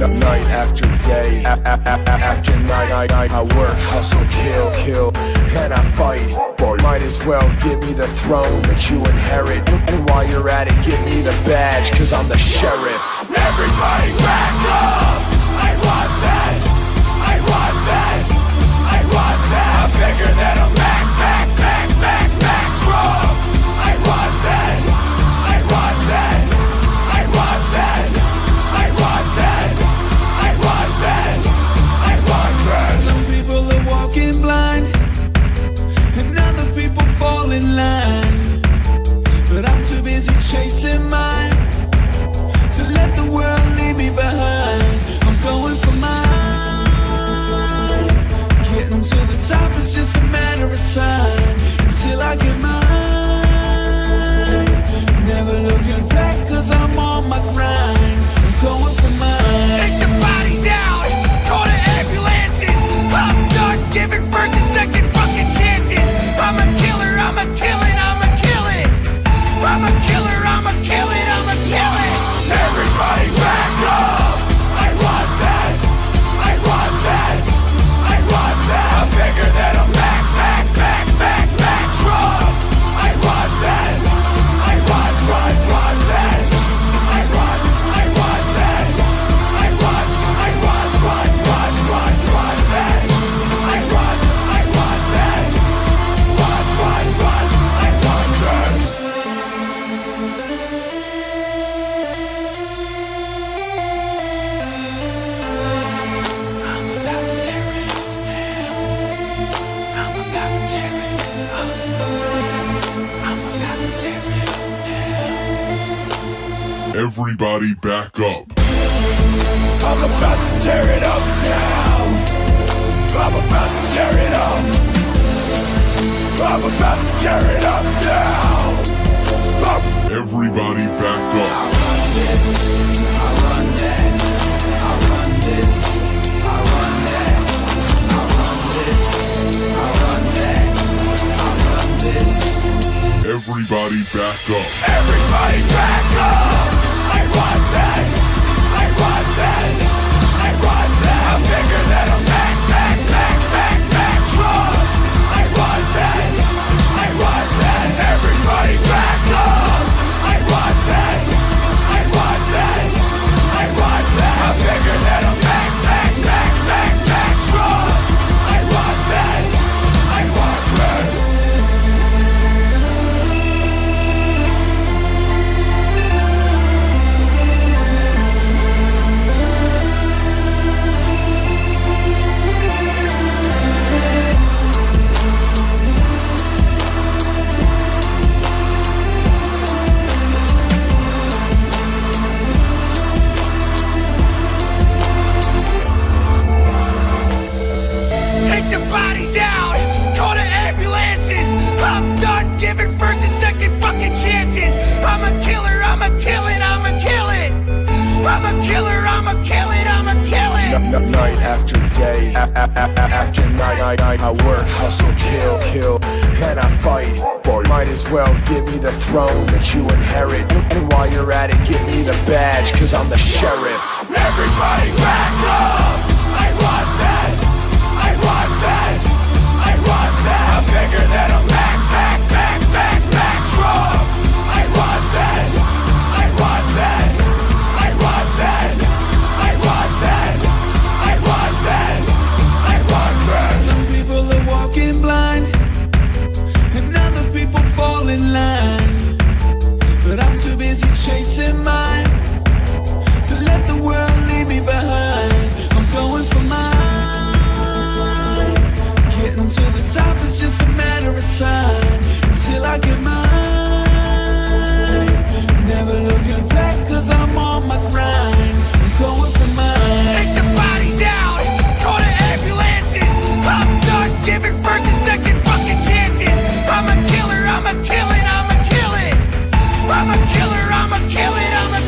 Night after day, after night, I work, hustle, kill, and I fight. Might as well give me the throne that you inherit. And while you're at it, give me the badge, cause I'm the sheriff. Everybody back up! I want this! I want this! I want this! I figure that I'm back Trump! I want this! I want this! I want this! I want this! I want this! I want this! Some people are walking blind, and other people fall in line. But I'm too busy chasing mine, so let the world leave me behind. I'm going for mine. Getting to the top is just a matter of time. Until I get mine. Never looking back, cause I'm on my grind. I'm going for mine. Take the bodies out, call the ambulances. I'm done giving first and second fucking chances. I'm a killer, I'm a killing, I'm a killing. I'm a killer, I'm a killing, I'm a killing. Everybody back up! I want this! I want this! I want this! I figure that I'm back Trump! I want this! I want this! I want this! I want this! I want this! I want this! I'm about to tear it up now. I'm about to tear it up. I'm about to tear it up now. Everybody back up. I'm about to tear it up now. I'm about to tear it up. I'm about to tear it up now. Everybody back up. I run this, I run that, I run this, I run that, I run this, I run that, I run this. Everybody back up. Everybody back up. I want this. I want this. I want this. I figure that I'm back Trump. I want this. I want this. Everybody back up. I want this. I want this. I want this. I figure that I'm back Trump. I want this. I want this. Take the bodies out, call the ambulances. I'm done giving first and second fucking chances. I'm a killer, I'm a killing, I'm a killing. I'm a killer, I'm a killing, I'm a killing. Night after day, after night, I work, hustle, kill, and I fight. Might as well give me the throne that you inherit. And while you're at it, give me the badge, cause I'm the sheriff. Everybody back up. I want this. I want this. I want this. I figure that I'm back Trump. I want this. I want this. I want this. I want this. I want this. I want this. Some people are walking blind, and other people fall in line. But I'm too busy chasing mine, so let the world leave me behind. I'm going for mine. Getting to the top is just a matter of time. Until I get mine. Never looking back, cause I'm on my grind. I'm going for mine. Take the bodies out, call the ambulances. I'm done giving first and second fucking chances. I'm a killer, I'm a killing, I'm a killing. I'm a killer, I'm a killing, I'm a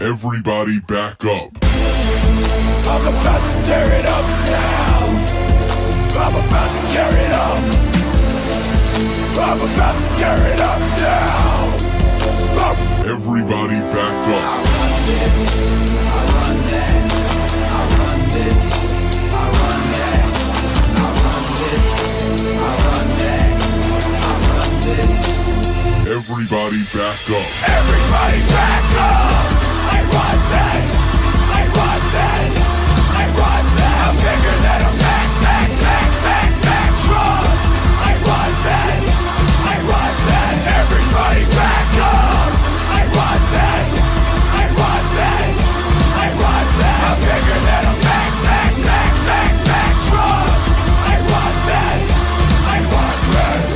Everybody back up. I'm about to tear it up now. I'm about to tear it up. I'm about to tear it up now. Everybody back up. I run this, I run that, I run this, I run that, I run this, I run that, I run this. Everybody back up. Everybody back up. I run this. I run this. I run this. I'm bigger than a back truck. I run this. I run this. Everybody back up. I run this. I run this. I run this. I'm bigger than a back truck. I run this. I run this.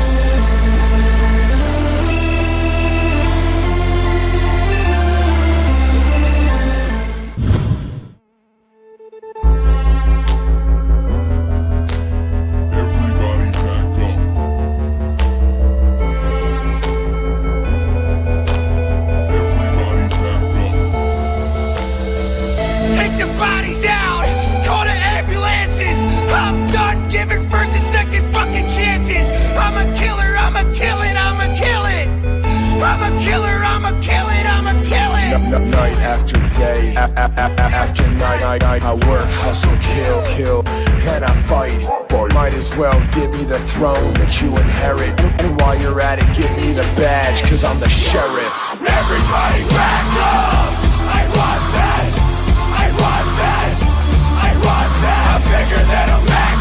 Night after day, after night, I work, hustle, kill, and I fight. Might as well give me the throne that you inherit. And while you're at it, give me the badge, cause I'm the sheriff. Everybody back up! I want this! I want this! I want this! I'm bigger than a back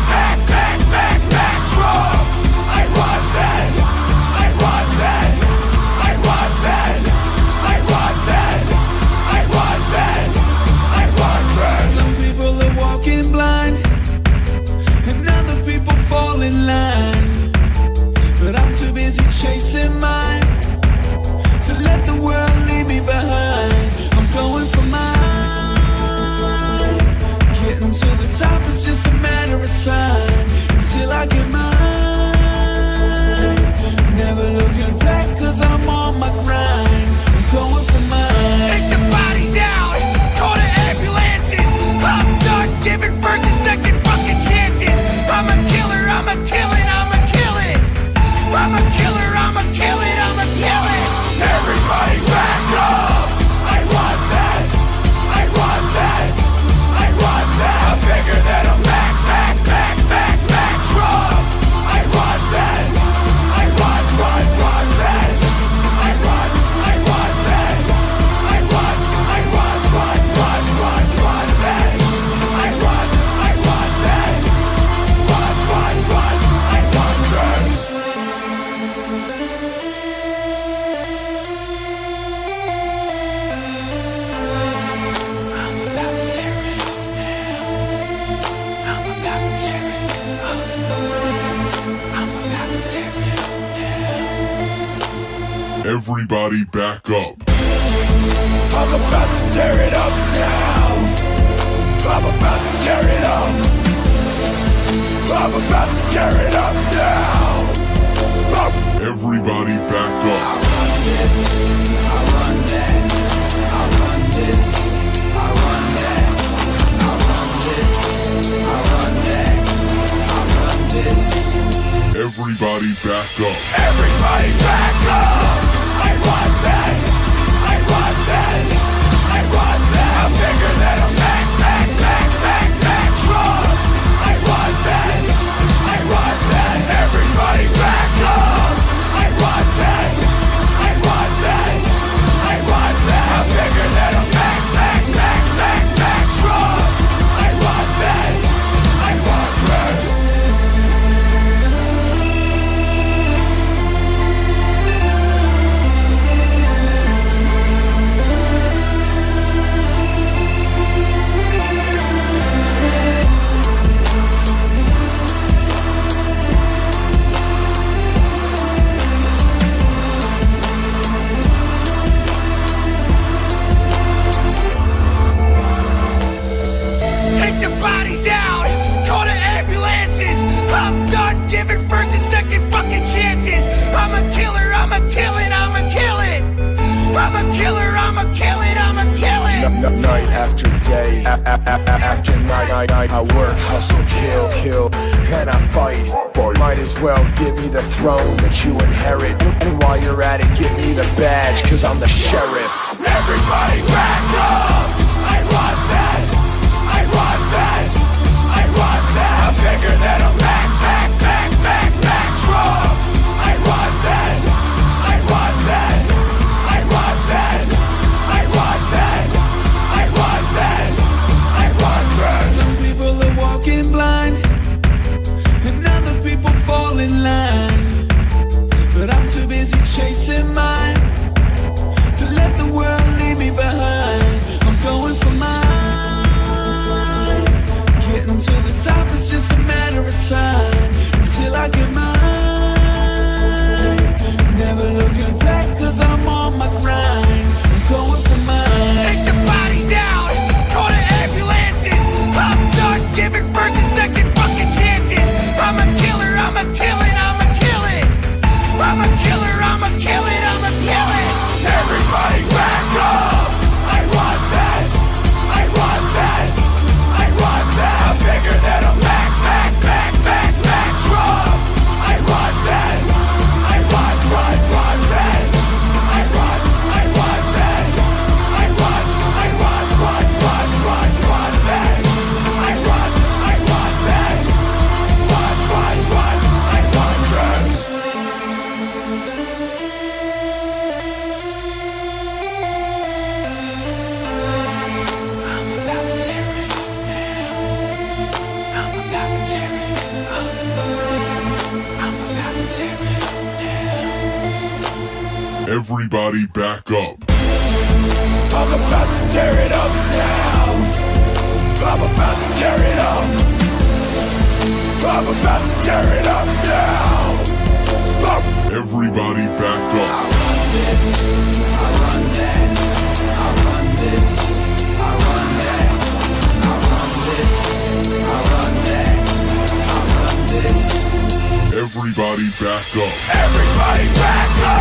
truck! I want this! I want this! I want this! I want this! I want this! I want this! Some people are walking blind, and other people fall in line. But I'm too busy chasing mine to let the world leave me behind. I'm going for mine. Getting to the top is just a matter of time. Until I get mine. Never looking back, cause I'm on my grind. I'm going for mine. Take the bodies out, call the ambulances. I'm done giving first and second fucking chances. I'm a killer, I'm a killing, I'm a killing. I'm a killer, I'm a killing, I'm a killing. Everybody back up! I want this! I want this! I want this! I'm bigger than a back truck! I want this! I want this! I want this! I want this! I want this! I want this! Everybody back up. I'm about to tear it up now. I'm about to tear it up. I'm about to tear it up now. Everybody back up. I run this, I run that, I run this, I run that, I run this, I run that, I run this. Everybody back up. Everybody back up. I want this. I want this. I want this. I'm bigger than a back truck. I want this. I want this. Everybody back up. I want this. I want this. I want this. I'm bigger than a back truck. I want this. I want this. Night after day, after night, I work, hustle, kill, and I fight. Might as well give me the throne that you inherit. And while you're at it, give me the badge, cause I'm the sheriff. Everybody back up! I want this! I want this! I want this! I figure that I'm back Trump! I want this! I want this! I want this! I want this! I want this! I want this! Some people are walking blind, and other people fall in line. But I'm too busy chasing mine to let the world leave me behind. I'm going for mine. Getting to the top is just a matter of time until I get mine. Never looking back, cause I'm on my grind. I'm going for mine. Take the bodies out! Call the ambulances! I'm done giving first and second fucking chances! I'm a killer, I'm a killing, I'm a killing! I'm a killer, I'm a killing, I'm a killing! Everybody back up! I want this! I want this! I want this! I figure that I'm back Trump! I want this! I want this! I want this! I want this! I want this! Everybody back up. I'm about to tear it up now. I'm about to tear it up. I'm about to tear it up now. Everybody back up. I run this, I run that, I run this, I run that, I run this, I run that, I run this. Everybody back up. Everybody back up.